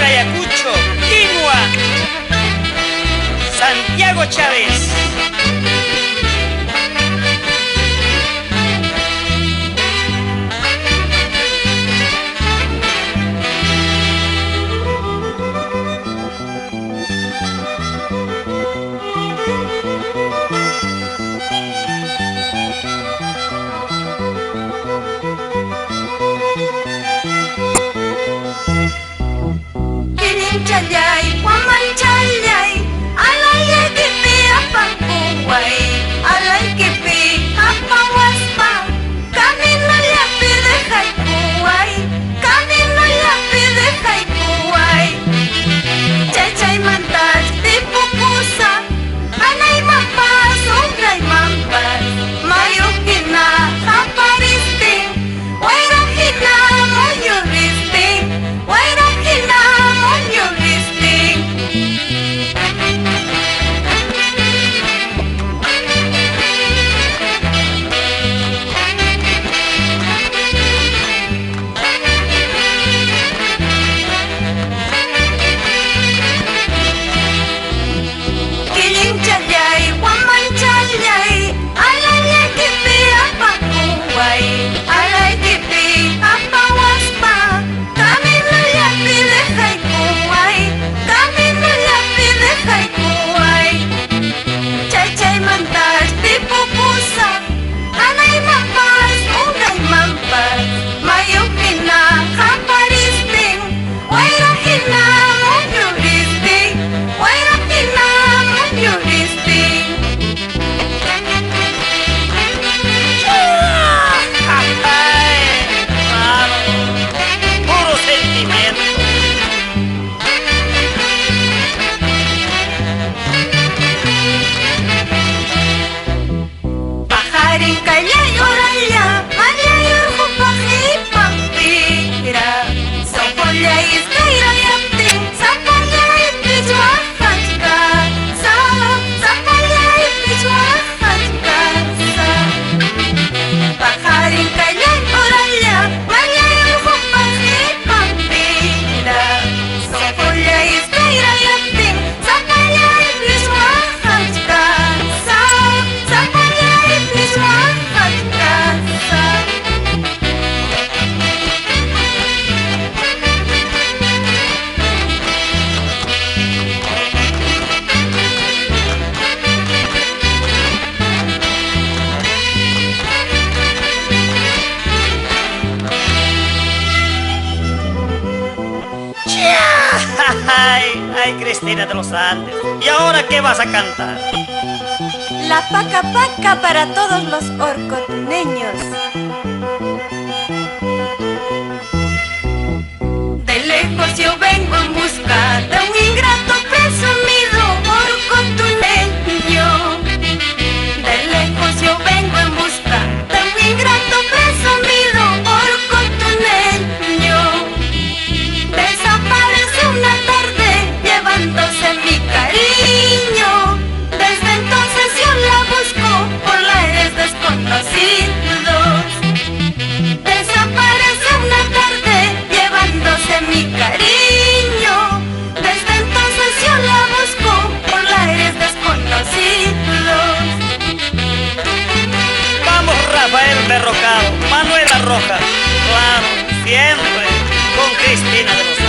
por Ayacucho, Quinua, Santiago Chávez. Chayay, Guaman chayay, alay kipi apang kuway, alay kipi apang waspa, kanino yapi de kay kuway, kanino yapi de kay kuway. Chay mantas di pupusa, anay mampas, ungay mampas, mayukin na kaparisting, wairahin na moyoristing, wairahin na moyoristing. Kiling chayay, Guaman chayay, alay kipi apang kuway, alay kipi apang waspa, kanino yapi de kay kuway, kanino yapi de kay kuway. Chay mantas di pupusa, anay mampas, ungay mampas, mayukin na kaparisting, wairahin na moyoristing, wairahin na moyoristing. Ay, claro, puro sentimiento. Pajarin kayay oraya, mayay urjupakipang tira, sopolyay iskayra yapting, sapolyay pichwahachka, sapolyay pichwahachka, pajarin kayay oraya, mayay urjupakipang tira, sopolyay iskayra yapting, sapolyay pichwahachka, sapolyay pichwahachka. Ay, Cristina de los Andes. ¿Y ahora qué vas a cantar? La paca paca para todos los orcotuneños. De lejos yo vengo en busca de un ingrato presumido orcotuneño. De lejos yo vengo en busca de un ingrato presumido orcotuneño. Desaparece una tarde llevándose mi cariño. Desde entonces yo la busco por lares desconocidos. Desaparece una tarde llevándose mi cariño. Desde entonces yo la busco por lares desconocidos. Vamos, Rafael Berrocado, Manuela Rojas. Claro, siempre con Cristina de los